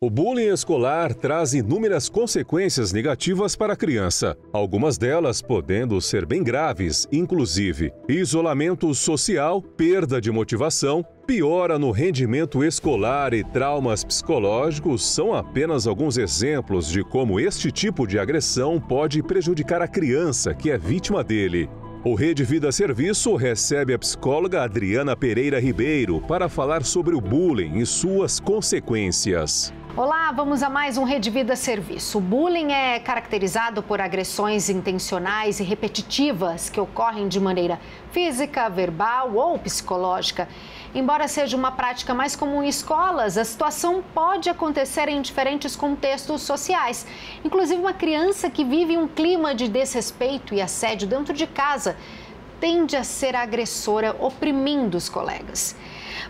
O bullying escolar traz inúmeras consequências negativas para a criança, algumas delas podendo ser bem graves, inclusive isolamento social, perda de motivação, piora no rendimento escolar e traumas psicológicos são apenas alguns exemplos de como este tipo de agressão pode prejudicar a criança que é vítima dele. O Rede Vida Serviço recebe a psicóloga Adriana Pereira Ribeiro para falar sobre o bullying e suas consequências. Olá, vamos a mais um Rede Vida Serviço. O bullying é caracterizado por agressões intencionais e repetitivas que ocorrem de maneira física, verbal ou psicológica. Embora seja uma prática mais comum em escolas, a situação pode acontecer em diferentes contextos sociais. Inclusive, uma criança que vive um clima de desrespeito e assédio dentro de casa tende a ser agressora, oprimindo os colegas.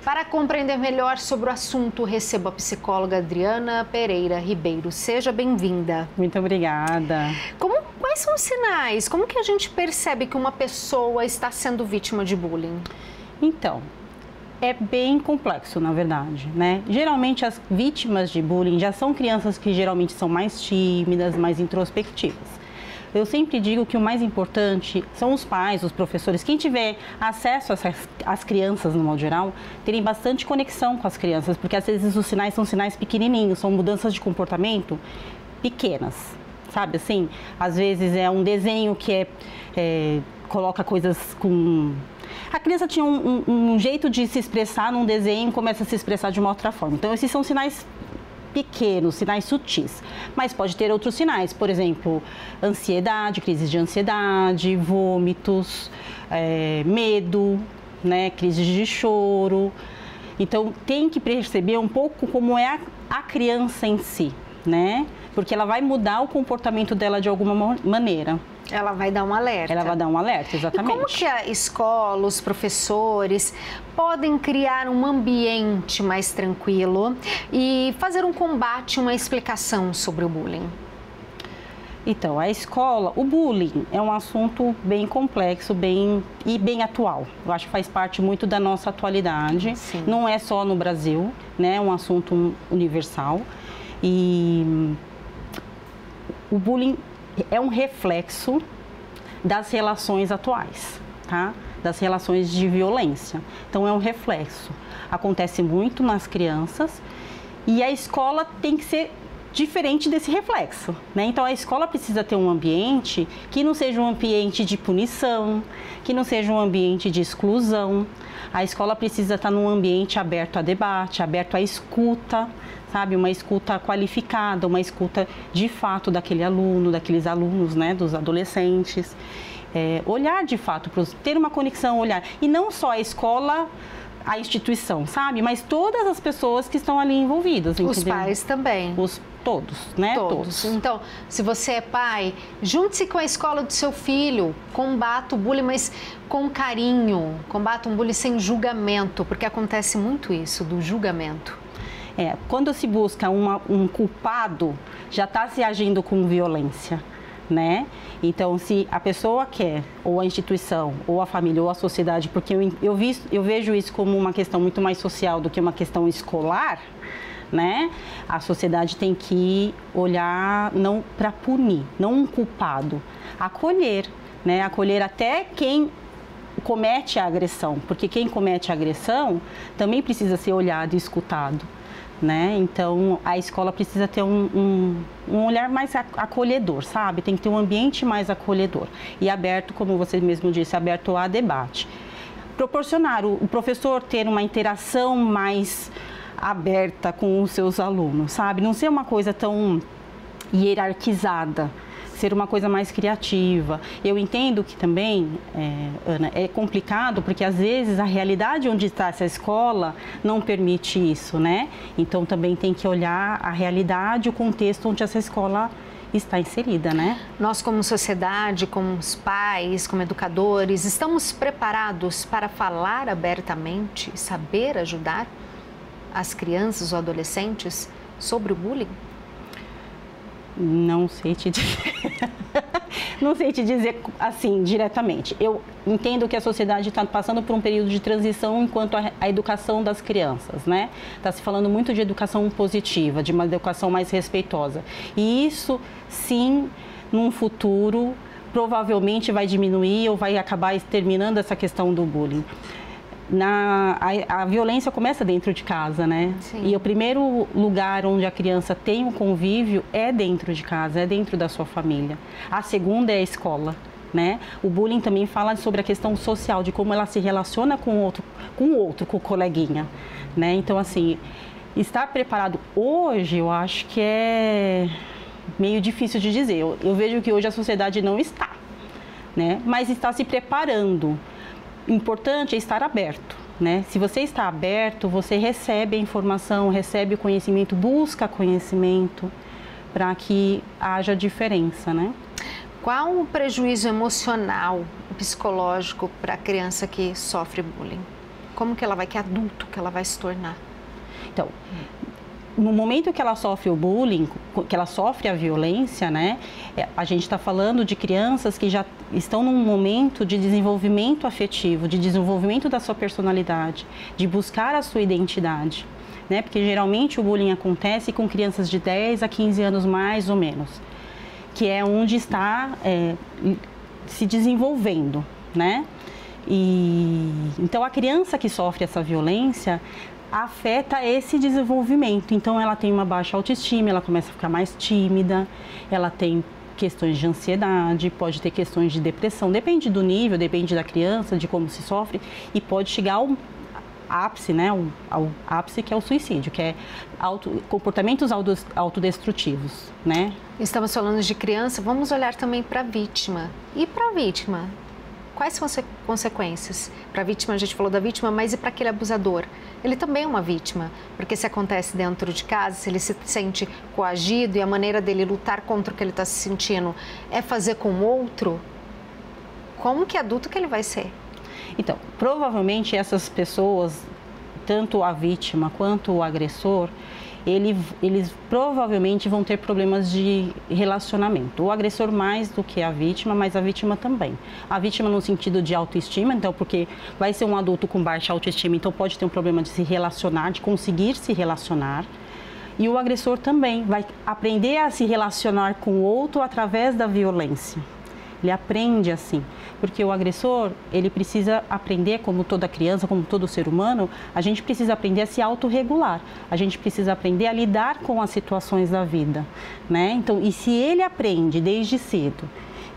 Para compreender melhor sobre o assunto, recebo a psicóloga Adriana Pereira Ribeiro. Seja bem-vinda. Muito obrigada. Quais são os sinais? Como que a gente percebe que uma pessoa está sendo vítima de bullying? Então, é bem complexo, na verdade, né? Geralmente, as vítimas de bullying já são crianças que geralmente são mais tímidas, mais introspectivas. Eu sempre digo que o mais importante são os pais, os professores, quem tiver acesso às crianças, no modo geral, terem bastante conexão com as crianças, porque às vezes os sinais são sinais pequenininhos, são mudanças de comportamento pequenas, sabe assim? Às vezes é um desenho que coloca coisas com... A criança tinha um jeito de se expressar num desenho e começa a se expressar de uma outra forma. Então, esses são sinais pequenos, sinais sutis, mas pode ter outros sinais, por exemplo, ansiedade, crises de ansiedade, vômitos, medo, né, crises de choro. Então, tem que perceber um pouco como é a criança em si, né? Porque ela vai mudar o comportamento dela de alguma maneira. Ela vai dar um alerta. Ela vai dar um alerta, exatamente. E como que a escola, os professores podem criar um ambiente mais tranquilo e fazer um combate, uma explicação sobre o bullying? Então, a escola, o bullying é um assunto bem complexo bem atual. Eu acho que faz parte muito da nossa atualidade. Sim. Não é só no Brasil, né? É um assunto universal. E o bullying é um reflexo das relações atuais, tá? Das relações de violência. Então, é um reflexo. Acontece muito nas crianças e a escola tem que ser diferente desse reflexo, né? Então, a escola precisa ter um ambiente que não seja um ambiente de punição, que não seja um ambiente de exclusão. A escola precisa estar num ambiente aberto a debate, aberto à escuta, sabe? Uma escuta qualificada, uma escuta de fato daquele aluno, daqueles alunos, né? Dos adolescentes. Olhar de fato, ter uma conexão, olhar. E não só a escola, a instituição, sabe? Mas todas as pessoas que estão ali envolvidas, entendeu? Os pais também. Todos, né? Todos. Então, se você é pai, junte-se com a escola do seu filho, combata o bullying, mas com carinho, combata um bullying sem julgamento, porque acontece muito isso, do julgamento. Quando se busca um culpado, já está se agindo com violência, né? Então, se a pessoa quer, ou a instituição, ou a família, ou a sociedade, porque eu vejo isso como uma questão muito mais social do que uma questão escolar, né? A sociedade tem que olhar não para punir, não um culpado, acolher, né? Acolher até quem comete a agressão, porque quem comete a agressão também precisa ser olhado e escutado, né? Então, a escola precisa ter um olhar mais acolhedor, sabe? Tem que ter um ambiente mais acolhedor e aberto, como você mesmo disse, aberto a debate. Proporcionar o professor ter uma interação mais aberta com os seus alunos, sabe? Não ser uma coisa tão hierarquizada, ser uma coisa mais criativa. Eu entendo que também, Ana, é complicado porque às vezes a realidade onde está essa escola não permite isso, né? Então também tem que olhar a realidade, o contexto onde essa escola está inserida, né? Nós como sociedade, como os pais, como educadores, estamos preparados para falar abertamente e saber ajudar as crianças ou adolescentes sobre o bullying? Não sei te dizer. Não sei te dizer assim, diretamente. Eu entendo que a sociedade está passando por um período de transição enquanto a educação das crianças, né? Está se falando muito de educação positiva, de uma educação mais respeitosa. E isso, sim, num futuro, provavelmente vai diminuir ou vai acabar exterminando essa questão do bullying. A violência começa dentro de casa, né? Sim. E o primeiro lugar onde a criança tem um convívio é dentro de casa, é dentro da sua família. A segunda é a escola, né? O bullying também fala sobre a questão social, de como ela se relaciona com o coleguinha, né? Então, assim, estar preparado hoje, eu acho que é meio difícil de dizer. Eu vejo que hoje a sociedade não está, né? Mas está se preparando. Importante é estar aberto, né? Se você está aberto, você recebe a informação, recebe o conhecimento, busca conhecimento para que haja diferença, né? Qual o prejuízo emocional, psicológico para a criança que sofre bullying? Como que ela vai, que adulto que ela vai se tornar? Então, no momento que ela sofre o bullying, que ela sofre a violência, né? A gente está falando de crianças que já estão num momento de desenvolvimento afetivo, de desenvolvimento da sua personalidade, de buscar a sua identidade, né? Porque geralmente o bullying acontece com crianças de 10 a 15 anos mais ou menos, que é onde está se desenvolvendo, né? Então a criança que sofre essa violência afeta esse desenvolvimento. Então ela tem uma baixa autoestima, ela começa a ficar mais tímida, ela tem questões de ansiedade, pode ter questões de depressão, depende do nível, depende da criança, de como se sofre, e pode chegar ao ápice, né, ao ápice que é o suicídio, que é comportamentos autodestrutivos, né? Estamos falando de criança, vamos olhar também para a vítima. E para a vítima? Quais são as consequências? Para a vítima, a gente falou da vítima, mas e para aquele abusador? Ele também é uma vítima, porque se acontece dentro de casa, se ele se sente coagido e a maneira dele lutar contra o que ele está se sentindo é fazer com o outro, como que adulto que ele vai ser? Então, provavelmente essas pessoas, tanto a vítima quanto o agressor, eles provavelmente vão ter problemas de relacionamento. O agressor mais do que a vítima, mas a vítima também. A vítima no sentido de autoestima, então, porque vai ser um adulto com baixa autoestima, então pode ter um problema de se relacionar, de conseguir se relacionar. E o agressor também vai aprender a se relacionar com o outro através da violência. Ele aprende assim, porque o agressor, ele precisa aprender, como toda criança, como todo ser humano, a gente precisa aprender a se autorregular, a gente precisa aprender a lidar com as situações da vida, né? Então, e se ele aprende desde cedo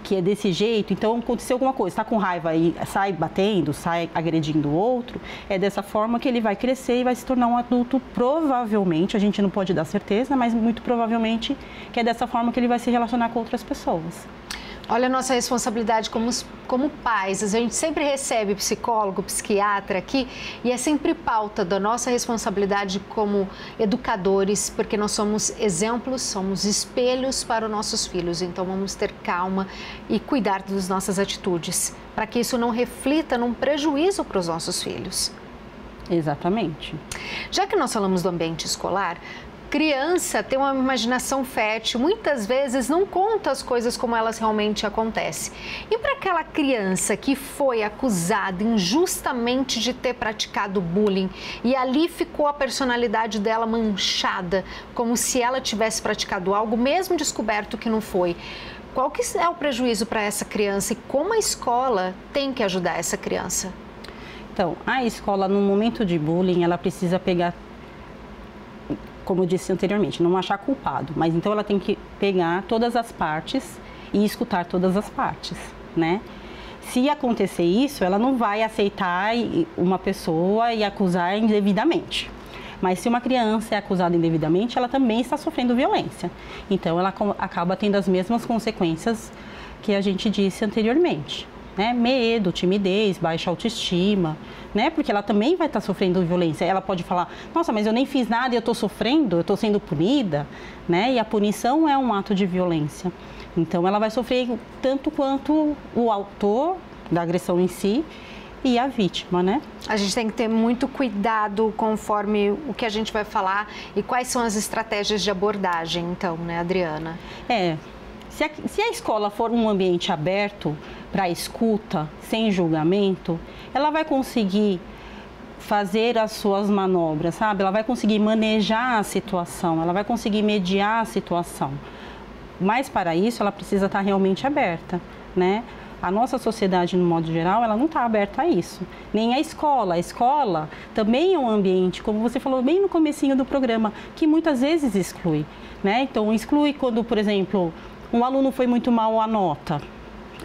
que é desse jeito, então aconteceu alguma coisa, está com raiva e sai batendo, sai agredindo o outro, é dessa forma que ele vai crescer e vai se tornar um adulto, provavelmente, a gente não pode dar certeza, mas muito provavelmente que é dessa forma que ele vai se relacionar com outras pessoas. Olha a nossa responsabilidade como pais. A gente sempre recebe psicólogo, psiquiatra aqui e é sempre pauta da nossa responsabilidade como educadores, porque nós somos exemplos, somos espelhos para os nossos filhos. Então vamos ter calma e cuidar das nossas atitudes, para que isso não reflita num prejuízo para os nossos filhos. Exatamente. Já que nós falamos do ambiente escolar, criança tem uma imaginação fértil, muitas vezes não conta as coisas como elas realmente acontecem. E para aquela criança que foi acusada injustamente de ter praticado bullying e ali ficou a personalidade dela manchada, como se ela tivesse praticado algo, mesmo descoberto que não foi, qual que é o prejuízo para essa criança e como a escola tem que ajudar essa criança? Então, a escola, no momento de bullying, ela precisa pegar, como eu disse anteriormente, não achar culpado, mas então ela tem que pegar todas as partes e escutar todas as partes, né? Se acontecer isso, ela não vai aceitar uma pessoa e acusar indevidamente. Mas se uma criança é acusada indevidamente, ela também está sofrendo violência. Então ela acaba tendo as mesmas consequências que a gente disse anteriormente, né? Medo, timidez, baixa autoestima, né? Porque ela também vai estar sofrendo violência. Ela pode falar, nossa, mas eu nem fiz nada e eu estou sofrendo, eu estou sendo punida, né? E a punição é um ato de violência. Então ela vai sofrer tanto quanto o autor da agressão em si e a vítima, né? A gente tem que ter muito cuidado conforme o que a gente vai falar e quais são as estratégias de abordagem, então, né, Adriana? Se a escola for um ambiente aberto para escuta, sem julgamento, ela vai conseguir fazer as suas manobras, sabe? Ela vai conseguir manejar a situação, ela vai conseguir mediar a situação. Mas para isso ela precisa estar realmente aberta, né? A nossa sociedade, no modo geral, ela não está aberta a isso. Nem a escola. A escola também é um ambiente, como você falou bem no comecinho do programa, que muitas vezes exclui, né? Então, exclui quando, por exemplo, um aluno foi muito mal a nota.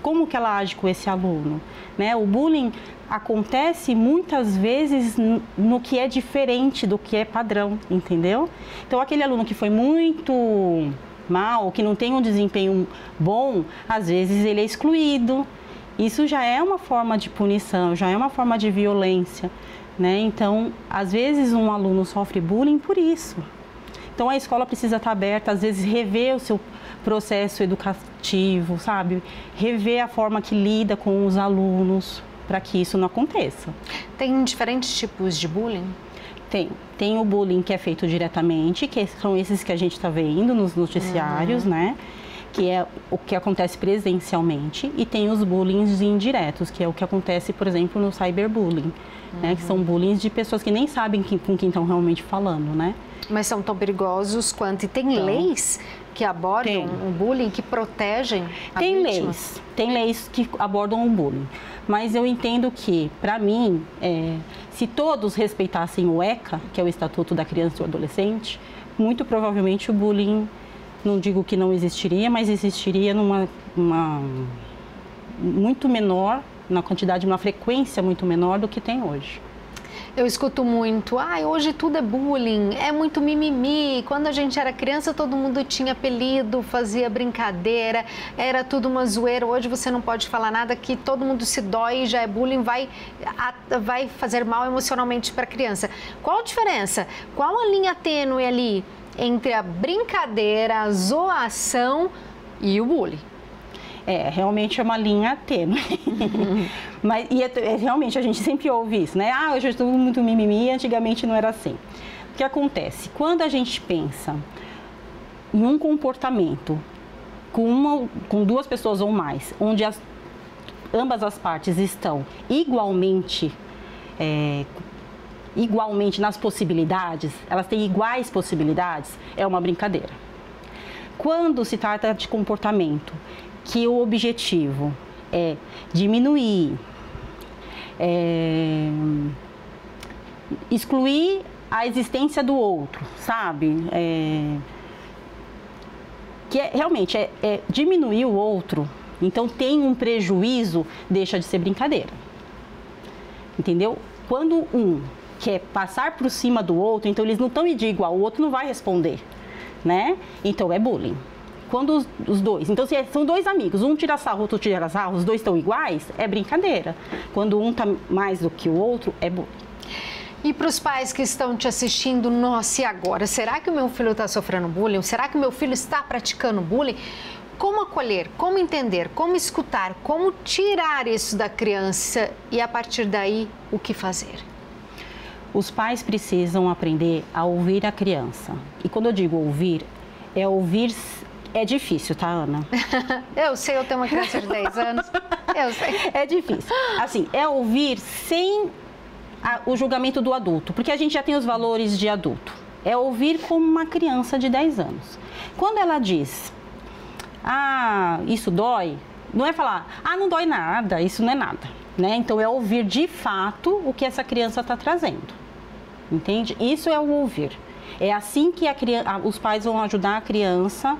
Como que ela age com esse aluno, né? O bullying acontece muitas vezes no que é diferente do que é padrão, entendeu? Então, aquele aluno que foi muito mal, que não tem um desempenho bom, às vezes ele é excluído. Isso já é uma forma de punição, já é uma forma de violência, né? Então, às vezes um aluno sofre bullying por isso. Então, a escola precisa estar aberta, às vezes rever o seu processo educativo, sabe? Rever a forma que lida com os alunos para que isso não aconteça. Tem diferentes tipos de bullying? Tem o bullying que é feito diretamente, que são esses que a gente está vendo nos noticiários, né? Que é o que acontece presencialmente. E tem os bullying indiretos, que é o que acontece, por exemplo, no cyberbullying, né? Que são bullying de pessoas que nem sabem com quem estão realmente falando, né? Mas são tão perigosos quanto... E tem leis que abordam o bullying, que protegem a vítima? Tem leis que abordam o bullying. Mas eu entendo que, para mim, se todos respeitassem o ECA, que é o Estatuto da Criança e do Adolescente, muito provavelmente o bullying, não digo que não existiria, mas existiria muito menor, na quantidade, uma frequência muito menor do que tem hoje. Eu escuto muito, hoje tudo é bullying, é muito mimimi. Quando a gente era criança, todo mundo tinha apelido, fazia brincadeira, era tudo uma zoeira. Hoje você não pode falar nada que todo mundo se dói, já é bullying, vai fazer mal emocionalmente para a criança. Qual a diferença? Qual a linha tênue ali entre a brincadeira, a zoação e o bullying? Realmente é uma linha tênue. Mas realmente a gente sempre ouve isso, né? Hoje eu estou muito mimimi, antigamente não era assim. O que acontece? Quando a gente pensa em um comportamento com duas pessoas ou mais, onde ambas as partes estão igualmente nas possibilidades, elas têm iguais possibilidades, é uma brincadeira. Quando se trata de comportamento que o objetivo é diminuir, excluir a existência do outro, sabe? Que realmente é diminuir o outro, então tem um prejuízo, deixa de ser brincadeira. Entendeu? Quando um quer passar por cima do outro, então eles não estão de igual, o outro não vai responder, né? Então é bullying. Quando os dois, então se são dois amigos, um tira sarro, outro tira sarro, os dois estão iguais, é brincadeira. Quando um está mais do que o outro, é bullying. E para os pais que estão te assistindo, nossa, e agora? Será que o meu filho está sofrendo bullying? Será que o meu filho está praticando bullying? Como acolher, como entender, como escutar, como tirar isso da criança e a partir daí, o que fazer? Os pais precisam aprender a ouvir a criança. E quando eu digo ouvir, é ouvir... É difícil, tá, Ana? Eu sei, eu tenho uma criança de 10 anos, eu sei. É difícil. Assim, é ouvir sem o julgamento do adulto, porque a gente já tem os valores de adulto. É ouvir como uma criança de 10 anos. Quando ela diz, isso dói, não é falar, não dói nada, isso não é nada, né? Então, é ouvir de fato o que essa criança está trazendo, entende? Isso é o ouvir. É assim que os pais vão ajudar a criança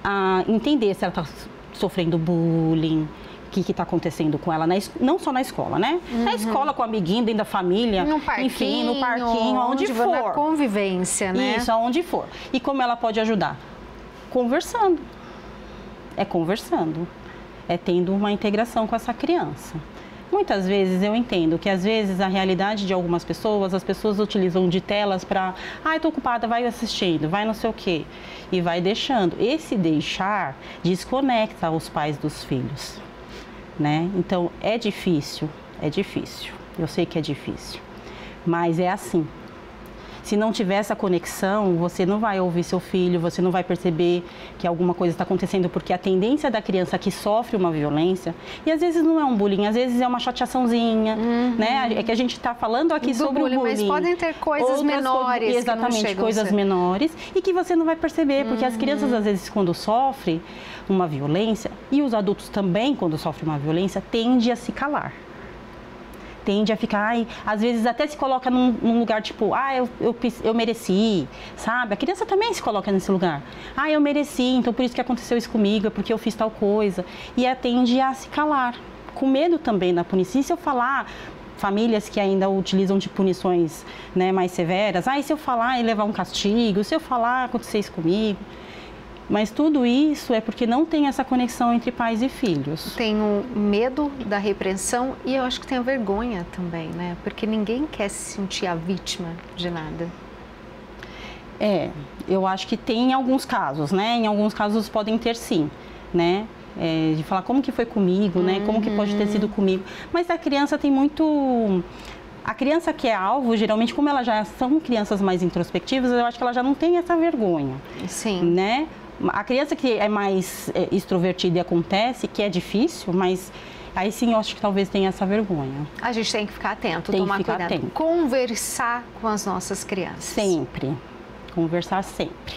a entender se ela está sofrendo bullying, o que está acontecendo com ela, não só na escola, né? Na escola, com o amiguinho, dentro da família, no parquinho, enfim, no parquinho, aonde for. Na convivência, né? Isso, aonde for. E como ela pode ajudar? Conversando. É conversando. É tendo uma integração com essa criança. Muitas vezes eu entendo que, às vezes, a realidade de algumas pessoas, as pessoas utilizam de telas para... estou ocupada, vai assistindo, vai não sei o quê. E vai deixando. Esse deixar desconecta os pais dos filhos, né? Então, é difícil. é difícil. Eu sei que é difícil, mas é assim. Se não tiver essa conexão, você não vai ouvir seu filho, você não vai perceber que alguma coisa está acontecendo, porque a tendência da criança que sofre uma violência, e às vezes não é um bullying, às vezes é uma chateaçãozinha, né? É que a gente está falando aqui sobre o bullying. Mas podem ter coisas menores. Exatamente, coisas menores, e que você não vai perceber, porque as crianças, às vezes, quando sofrem uma violência, e os adultos também, quando sofrem uma violência, tendem a se calar. Tende a ficar, às vezes até se coloca num lugar tipo, eu mereci, sabe? A criança também se coloca nesse lugar. Eu mereci, então por isso que aconteceu isso comigo, é porque eu fiz tal coisa. E tende a se calar, com medo também da punição. E se eu falar, famílias que ainda utilizam de punições, né, mais severas, e se eu falar e levar um castigo, se eu falar, acontecer isso comigo. Mas tudo isso é porque não tem essa conexão entre pais e filhos. Tenho medo da repreensão e eu acho que tenho vergonha também, né? Porque ninguém quer se sentir a vítima de nada. Eu acho que tem em alguns casos, né? Em alguns casos podem ter sim, né? De falar como que foi comigo, né? Como que pode ter sido comigo. Mas a criança tem muito... A criança que é alvo, geralmente, como elas já são crianças mais introspectivas, eu acho que ela já não tem essa vergonha. Sim. Né? A criança que é mais extrovertida e acontece, que é difícil, mas aí sim eu acho que talvez tenha essa vergonha. A gente tem que ficar atento, tomar cuidado. Atento. Conversar com as nossas crianças. Sempre. Conversar sempre.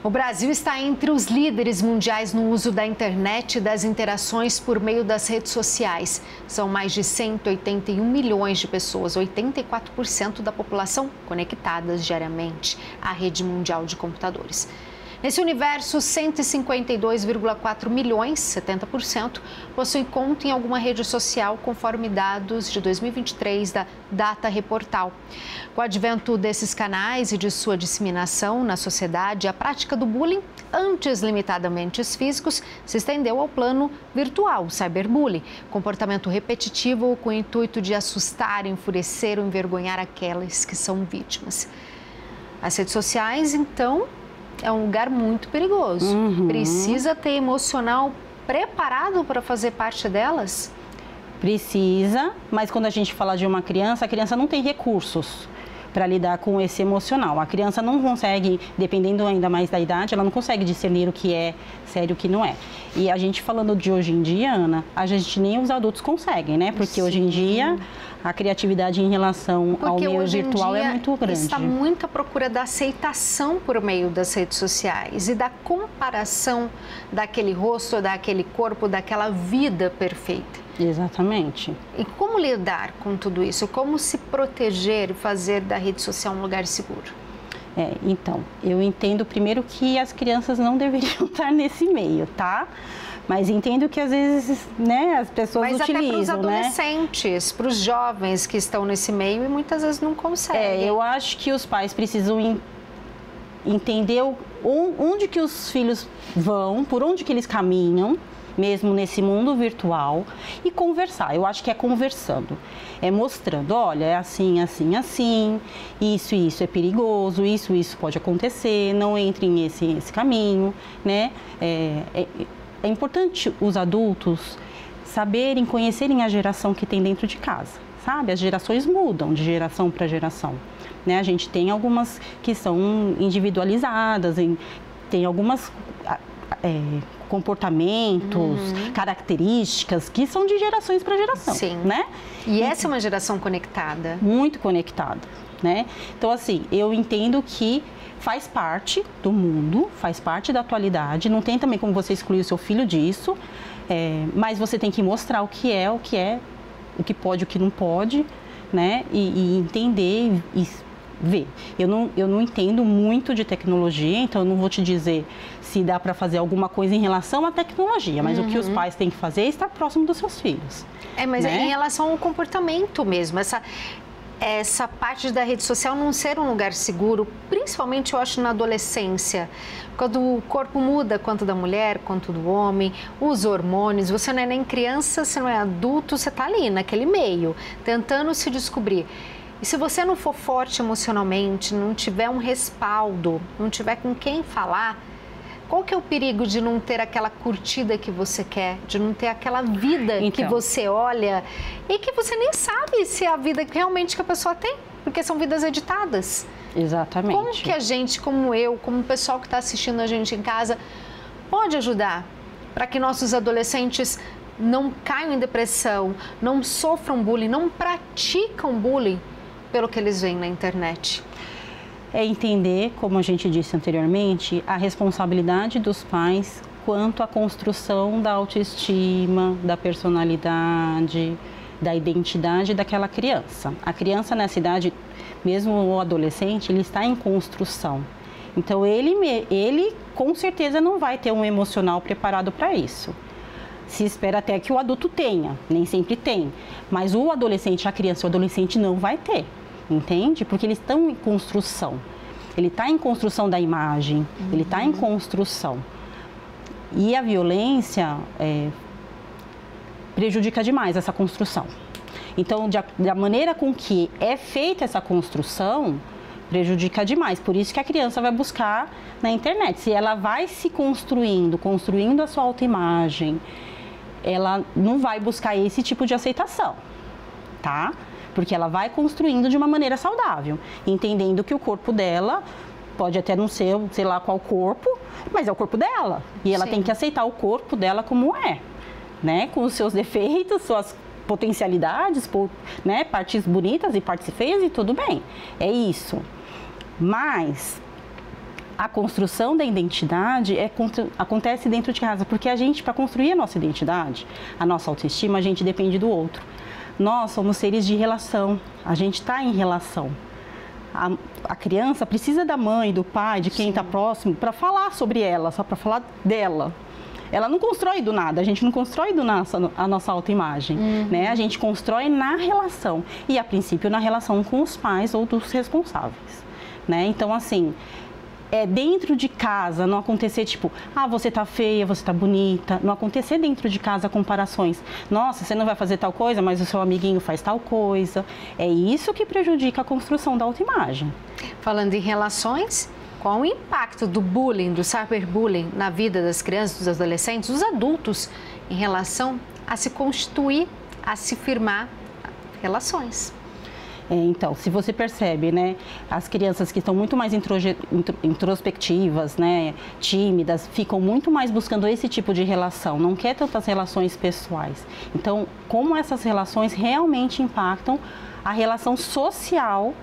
O Brasil está entre os líderes mundiais no uso da internet e das interações por meio das redes sociais. São mais de 181 milhões de pessoas, 84% da população conectadas diariamente à rede mundial de computadores. Nesse universo, 152,4 milhões, 70%, possuem conta em alguma rede social, conforme dados de 2023 da Data Reportal. Com o advento desses canais e de sua disseminação na sociedade, a prática do bullying, antes limitadamente físicos, se estendeu ao plano virtual, o cyberbullying, comportamento repetitivo com o intuito de assustar, enfurecer ou envergonhar aquelas que são vítimas. As redes sociais, então, é um lugar muito perigoso. Precisa ter emocional preparado para fazer parte delas? Precisa, mas quando a gente fala de uma criança, a criança não tem recursos para lidar com esse emocional. A criança não consegue, dependendo ainda mais da idade, ela não consegue discernir o que é sério e o que não é. E a gente falando de hoje em dia, Ana, a gente nem os adultos conseguem, né? Porque hoje em dia a criatividade em relação ao meio virtual é muito grande. Está muito à procura da aceitação por meio das redes sociais e da comparação daquele rosto, daquele corpo, daquela vida perfeita. Exatamente. E como lidar com tudo isso? Como se proteger e fazer da rede social um lugar seguro? Então, eu entendo primeiro que as crianças não deveriam estar nesse meio, tá? Mas entendo que às vezes, né, as pessoas utilizam, né? Mas até para os adolescentes, para os jovens que estão nesse meio e muitas vezes não conseguem. Eu acho que os pais precisam entender onde que os filhos vão, por onde que eles caminham, mesmo nesse mundo virtual, e conversar. Eu acho que é conversando, é mostrando, olha, é assim, assim, assim, isso é perigoso, isso pode acontecer, não entre nesse caminho, né? É importante os adultos saberem, conhecerem a geração que tem dentro de casa, sabe? As gerações mudam de geração para geração, né? A gente tem algumas que são individualizadas, tem algumas comportamentos, características que são de gerações para geração, né? E essa é uma geração conectada. Muito conectada, né? Então, assim, eu entendo que faz parte do mundo, faz parte da atualidade, não tem também como você excluir o seu filho disso, mas você tem que mostrar o que pode, o que não pode, né? E entender e ver. Eu não entendo muito de tecnologia, então eu não vou te dizer se dá para fazer alguma coisa em relação à tecnologia, mas o que os pais têm que fazer é estar próximo dos seus filhos. Mas né? Em relação ao comportamento mesmo, essa parte da rede social não ser um lugar seguro, principalmente eu acho na adolescência, quando o corpo muda, quanto da mulher, quanto do homem, os hormônios, você não é nem criança, você não é adulto, você está ali naquele meio, tentando se descobrir. E se você não for forte emocionalmente, não tiver um respaldo, não tiver com quem falar, Qual que é o perigo de não ter aquela curtida que você quer, de não ter aquela vida que você olha e que você nem sabe se é a vida realmente que a pessoa tem, porque são vidas editadas. Exatamente. Como que a gente, como eu, como o pessoal que está assistindo a gente em casa, pode ajudar para que nossos adolescentes não caiam em depressão, não sofram bullying, não praticam bullying pelo que eles veem na internet? É entender, como a gente disse anteriormente, a responsabilidade dos pais quanto à construção da autoestima, da personalidade, da identidade daquela criança. A criança nessa idade, mesmo o adolescente, ele está em construção. Então, ele com certeza não vai ter um emocional preparado para isso. Se espera até que o adulto tenha, nem sempre tem. Mas o adolescente, a criança, o adolescente não vai ter. Entende? Porque eles estão em construção. Ele está em construção da imagem, ele está em construção. E a violência prejudica demais essa construção. Então, da maneira com que é feita essa construção, prejudica demais. Por isso que a criança vai buscar na internet. Se ela vai se construindo a sua autoimagem, ela não vai buscar esse tipo de aceitação, tá? Porque ela vai construindo de uma maneira saudável, entendendo que o corpo dela pode até não ser, sei lá qual corpo, mas é o corpo dela. E ela tem que aceitar o corpo dela como é, né? Com os seus defeitos, suas potencialidades, né? Partes bonitas e partes feias e tudo bem. É isso. Mas a construção da identidade acontece dentro de casa, porque a gente, para construir a nossa identidade, a nossa autoestima, a gente depende do outro. Nós somos seres de relação, a gente está em relação. A criança precisa da mãe, do pai, de quem está próximo, para falar sobre ela, só para falar dela. Ela não constrói do nada, a gente não constrói a nossa autoimagem, né? A gente constrói na relação, e a princípio na relação com os pais ou dos responsáveis, né? Então, assim, dentro de casa, não acontecer tipo, você tá feia, você tá bonita, não acontecer dentro de casa comparações. Nossa, você não vai fazer tal coisa, mas o seu amiguinho faz tal coisa. É isso que prejudica a construção da autoimagem. Falando em relações, qual o impacto do bullying, do cyberbullying na vida das crianças, dos adolescentes, dos adultos, em relação a se constituir, a se firmar relações? Então, se você percebe, né, as crianças que estão muito mais introspectivas, né, tímidas, ficam muito mais buscando esse tipo de relação, não quer tantas relações pessoais. Então, como essas relações realmente impactam a relação social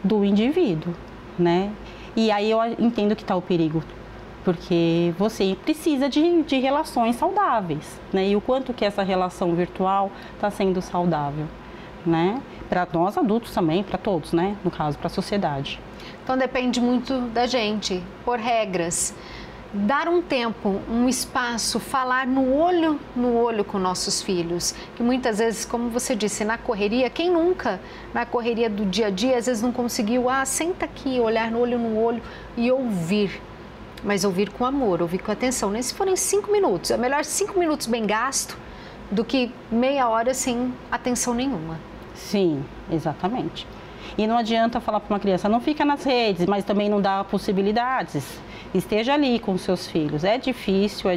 do indivíduo, né? E aí eu entendo que está o perigo, porque você precisa de relações saudáveis, né? E o quanto que essa relação virtual está sendo saudável, né? Para nós adultos também, para todos, né? No caso, para a sociedade. Então depende muito da gente, por regras. Dar um tempo, um espaço, falar no olho com nossos filhos. Que muitas vezes, como você disse, na correria, quem nunca, na correria do dia a dia, às vezes não conseguiu, senta aqui, olhar no olho e ouvir. Mas ouvir com amor, ouvir com atenção. Nem se forem 5 minutos. É melhor 5 minutos bem gasto do que meia hora sem atenção nenhuma. Sim, exatamente. E não adianta falar para uma criança, não fica nas redes, mas também não dá possibilidades. Esteja ali com os seus filhos. É difícil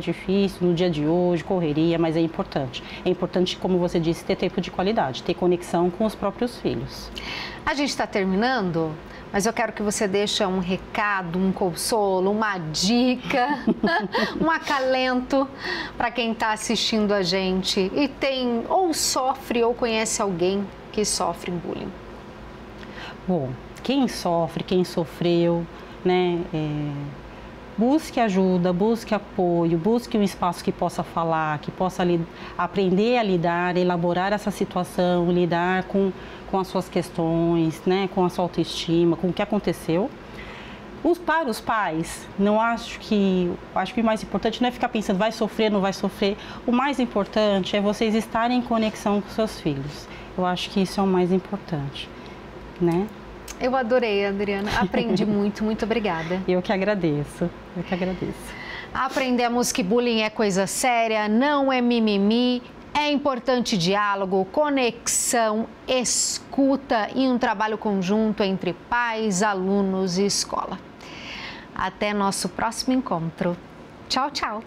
no dia de hoje, correria, mas é importante. É importante, como você disse, ter tempo de qualidade, ter conexão com os próprios filhos. A gente está terminando, mas eu quero que você deixe um recado, um consolo, uma dica, um acalento para quem está assistindo a gente e tem ou sofre ou conhece alguém que sofre bullying. Bom, quem sofre, quem sofreu, né, busque ajuda, busque apoio, busque um espaço que possa falar, que possa aprender a lidar, elaborar essa situação, lidar com as suas questões, né, com a sua autoestima, com o que aconteceu. Para os pais, acho que o mais importante não é ficar pensando vai sofrer, não vai sofrer. O mais importante é vocês estarem em conexão com seus filhos. Eu acho que isso é o mais importante, né? Eu adorei, Adriana. Aprendi muito, muito obrigada. Eu que agradeço. Aprendemos que bullying é coisa séria, não é mimimi. É importante diálogo, conexão, escuta e um trabalho conjunto entre pais, alunos e escola. Até nosso próximo encontro. Tchau, tchau!